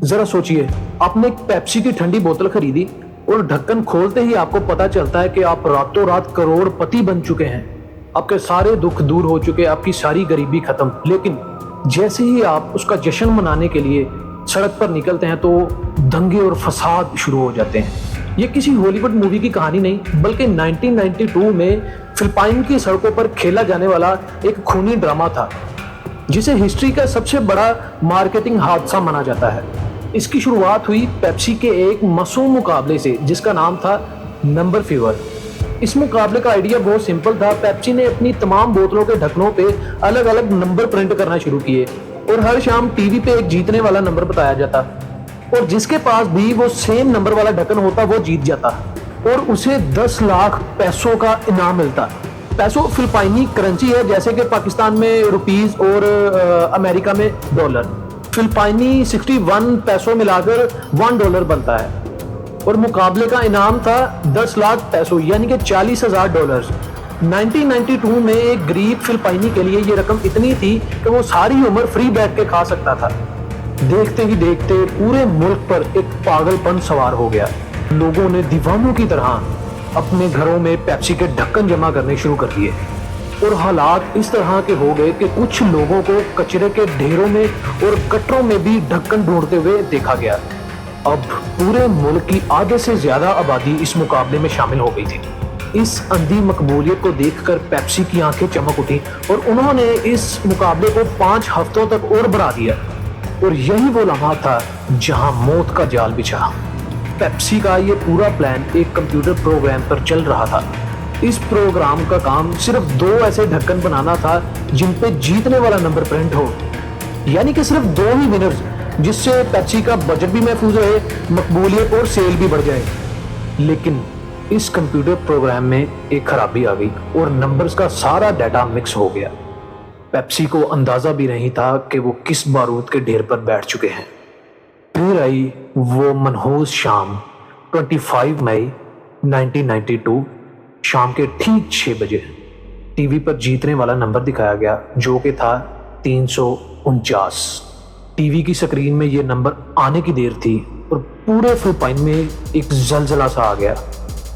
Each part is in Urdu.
ذرا سوچئے، آپ نے ایک پیپسی کی ٹھنڈی بوتل خریدی اور ڈھکن کھولتے ہی آپ کو پتا چلتا ہے کہ آپ راتوں رات کروڑ پتی بن چکے ہیں، آپ کے سارے دکھ دور ہو چکے، آپ کی ساری غریبی ختم۔ لیکن جیسے ہی آپ اس کا جشن منانے کے لیے سڑک پر نکلتے ہیں تو دنگے اور فساد شروع ہو جاتے ہیں۔ یہ کسی ہالی ووڈ مووی کی کہانی نہیں، بلکہ 1992 میں فلپائن کی سڑکوں پر کھیلا جانے والا ایک خونی ڈرامہ تھا، جسے ہسٹری کا سب سے بڑا مارکیٹنگ حادثہ مانا جاتا ہے۔ اس کی شروعات ہوئی پیپسی کے ایک معصوم مقابلے سے جس کا نام تھا نمبر فیور۔ اس مقابلے کا آئیڈیا بہت سمپل تھا۔ پیپسی نے اپنی تمام بوتلوں کے ڈھکنوں پہ الگ الگ نمبر پرنٹ کرنا شروع کیے اور ہر شام ٹی وی پہ ایک جیتنے والا نمبر بتایا جاتا، اور جس کے پاس بھی وہ سیم نمبر والا ڈھکن ہوتا وہ جیت جاتا اور اسے 10 لاکھ پیسوں کا انعام ملتا۔ پیسو فلپائنی کرنسی ہے، جیسے کہ پاکستان میں روپیز اور امریکہ میں ڈالر۔ فلپائنی 61 پیسوں ملا کر $1 بنتا ہے، اور مقابلے کا انعام تھا 10 لاکھ پیسوں یعنی کہ $40,000۔ 1992 میں ایک غریب فلپائنی کے لیے یہ رقم اتنی تھی کہ وہ ساری عمر فری بیٹھ کے کھا سکتا تھا۔ دیکھتے ہی دیکھتے پورے ملک پر ایک پاگل پن سوار ہو گیا۔ لوگوں نے دیوانوں کی طرح اپنے گھروں میں پیپسی کے ڈھکن جمع کرنے شروع کر دیے، اور حالات اس طرح کے ہو گئے کہ کچھ لوگوں کو کچرے کے ڈھیروں میں اور گٹروں میں بھی ڈھکن ڈھونڈتے ہوئے دیکھا گیا۔ اب پورے ملک کی آدھے سے زیادہ آبادی اس مقابلے میں شامل ہو گئی تھی۔ اس اندھی مقبولیت کو دیکھ کر پیپسی کی آنکھیں چمک اٹھی اور انہوں نے اس مقابلے کو 5 ہفتوں تک اور بڑھا دیا، اور یہی وہ لمحہ تھا جہاں موت کا جال بچھا۔ پیپسی کا یہ پورا پلان ایک کمپیوٹر پروگرام پر چل رہا تھا۔ اس پروگرام کا کام صرف 2 ایسے ڈھکن بنانا تھا جن پہ جیتنے والا نمبر پرنٹ ہو، یعنی کہ صرف 2 ہی ونرز، جس سے پیپسی کا بجٹ بھی محفوظ رہے، مقبولیت اور سیل بھی بڑھ جائے۔ لیکن اس کمپیوٹر پروگرام میں ایک خرابی آ گئی اور نمبرز کا سارا ڈیٹا مکس ہو گیا۔ پیپسی کو اندازہ بھی نہیں تھا کہ وہ کس بارود کے ڈھیر پر بیٹھ چکے ہیں۔ پھر آئی وہ منحوس شام، 25 مئی 1992، شام کے ٹھیک 6 بجے ٹی وی پر جیتنے والا نمبر دکھایا گیا، جو کہ تھا 349۔ ٹی وی کی سکرین میں یہ نمبر آنے کی دیر تھی اور پورے فلپائن میں ایک زلزلہ سا آ گیا۔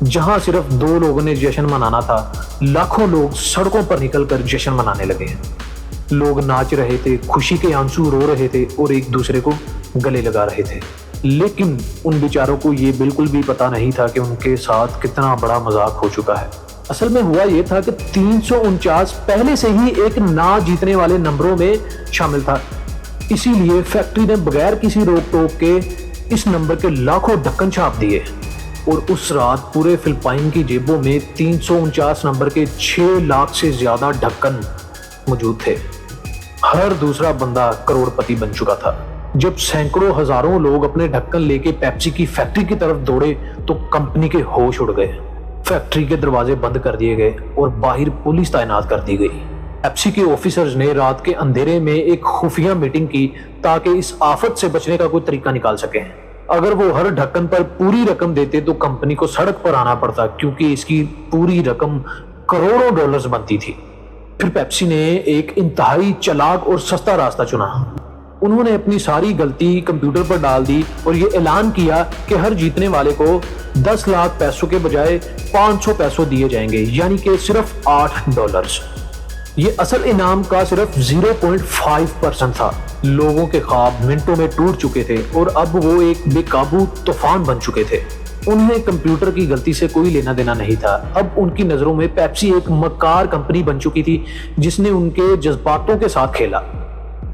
جہاں صرف 2 لوگوں نے جشن منانا تھا، لاکھوں لوگ سڑکوں پر نکل کر جشن منانے لگے۔ لوگ ناچ رہے تھے، خوشی کے آنسو رو رہے تھے اور ایک دوسرے کو گلے لگا رہے تھے۔ لیکن ان بیچاروں کو یہ بالکل بھی پتا نہیں تھا کہ ان کے ساتھ کتنا بڑا مذاق ہو چکا ہے۔ اصل میں ہوا یہ تھا کہ 349 پہلے سے ہی ایک نہ جیتنے والے نمبروں میں شامل تھا، اسی لیے فیکٹری نے بغیر کسی روک ٹوک کے اس نمبر کے لاکھوں ڈھکن چھاپ دیے، اور اس رات پورے فلپائن کی جیبوں میں 349 نمبر کے 6 لاکھ سے زیادہ ڈھکن موجود تھے۔ ہر دوسرا بندہ کروڑ پتی بن چکا تھا۔ جب سینکڑوں ہزاروں لوگ اپنے ڈھکن لے کے پیپسی کی فیکٹری کی طرف دوڑے تو کمپنی کے ہوش اڑ گئے۔ فیکٹری کے دروازے بند کر دیے گئے اور باہر پولیس تعینات کر دی گئی۔ پیپسی کے آفیسرز نے رات کے اندھیرے میں ایک خفیہ میٹنگ کی تاکہ اس آفت سے بچنے کا کوئی طریقہ نکال سکیں۔ اگر وہ ہر ڈھکن پر پوری رقم دیتے تو کمپنی کو سڑک پر آنا پڑتا، کیونکہ اس کی پوری رقم کروڑوں ڈالرز بنتی تھی۔ پھر پیپسی نے ایک انتہائی چالاک اور سستا راستہ چنا۔ انہوں نے اپنی ساری غلطی کمپیوٹر پر ڈال دی اور یہ اعلان کیا کہ ہر جیتنے والے کو 10 لاکھ پیسوں کے بجائے 500 پیسوں دیے جائیں گے، یعنی کہ صرف $8۔ یہ اصل انعام کا صرف 0.5% تھا۔ لوگوں کے خواب منٹوں میں ٹوٹ چکے تھے اور اب وہ ایک بے قابو طوفان بن چکے تھے۔ انہیں کمپیوٹر کی غلطی سے کوئی لینا دینا نہیں تھا۔ اب ان کی نظروں میں پیپسی ایک مکار کمپنی بن چکی تھی جس نے ان کے جذباتوں کے ساتھ کھیلا۔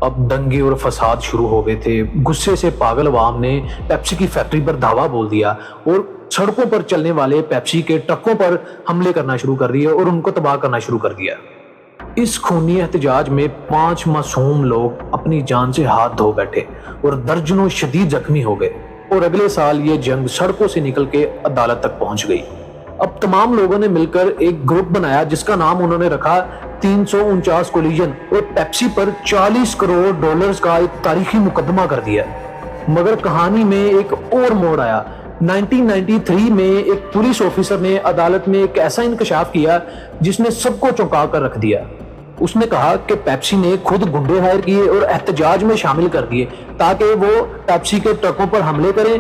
اب دنگے اور فساد شروع ہو گئے تھے۔ غصے سے پاگل عوام نے پیپسی کی فیکٹری پر دھاوا بول دیا اور سڑکوں پر چلنے والے پیپسی کے ٹرکوں پر حملے کرنا شروع کر دیے اور ان کو تباہ کرنا شروع کر دیا۔ اس خونی احتجاج میں 5 معصوم لوگ اپنی جان سے ہاتھ دھو بیٹھے اور درجنوں شدید زخمی ہو گئے، اور اگلے سال یہ جنگ سڑکوں سے نکل کے عدالت تک پہنچ گئی۔ اب تمام لوگوں نے مل کر ایک گروپ بنایا جس کا نام انہوں نے رکھا 349 کولیجن، اور پیپسی پر $40 کروڑ کا ایک تاریخی مقدمہ کر دیا۔ مگر کہانی میں ایک اور موڑ آیا۔ 1993 میں ایک پولیس آفیسر نے عدالت میں ایک ایسا انکشاف کیا جس نے سب کو چونکا کر رکھ دیا۔ اس نے کہا کہ پیپسی نے خود گنڈے ہائر کیے اور احتجاج میں شامل کر دیے تاکہ وہ پیپسی کے ٹرکوں پر حملے کریں،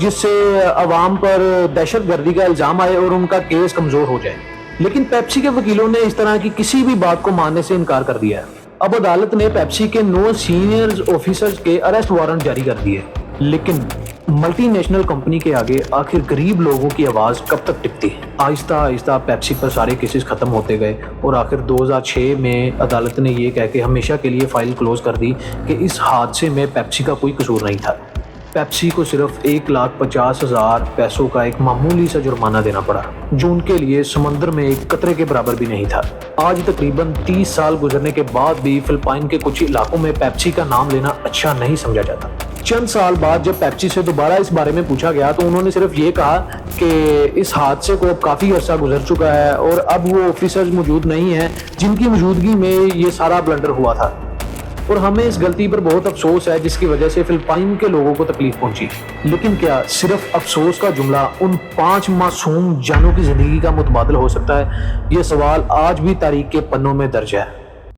جس سے عوام پر دہشت گردی کا الزام آئے اور ان کا کیس کمزور ہو جائے۔ لیکن پیپسی کے وکیلوں نے اس طرح کی کسی بھی بات کو ماننے سے انکار کر دیا ہے۔ اب عدالت نے پیپسی کے 9 سینئر آفیسرز کے اریسٹ وارنٹ جاری کر دیے، لیکن ملٹی نیشنل کمپنی کے آگے آخر غریب لوگوں کی آواز کب تک ٹکتی؟ آہستہ آہستہ پیپسی پر سارے کیسز ختم ہوتے گئے اور آخر 2006 میں عدالت نے یہ کہہ کے ہمیشہ کے لیے فائل کلوز کر دی کہ اس حادثے میں پیپسی کا کوئی قصور نہیں تھا۔ پیپسی کو صرف 1,50,000 پیسوں کا ایک معمولی سا جرمانہ دینا پڑا، جو ان کے لیے سمندر میں ایک قطرے کے برابر بھی نہیں تھا۔ آج تقریباً 30 سال گزرنے کے بعد بھی فلپائن کے کچھ علاقوں میں پیپسی کا نام لینا اچھا نہیں سمجھا جاتا۔ چند سال بعد جب پیپسی سے دوبارہ اس بارے میں پوچھا گیا تو انہوں نے صرف یہ کہا کہ اس حادثے کو اب کافی عرصہ گزر چکا ہے اور اب وہ آفیسرز موجود نہیں ہیں جن کی موجودگی میں یہ سارا بلنڈر ہوا تھا، اور ہمیں اس غلطی پر بہت افسوس ہے جس کی وجہ سے فلپائن کے لوگوں کو تکلیف پہنچی۔ لیکن کیا صرف افسوس کا جملہ ان 5 معصوم جانوں کی زندگی کا متبادل ہو سکتا ہے؟ یہ سوال آج بھی تاریخ کے پنوں میں درج ہے۔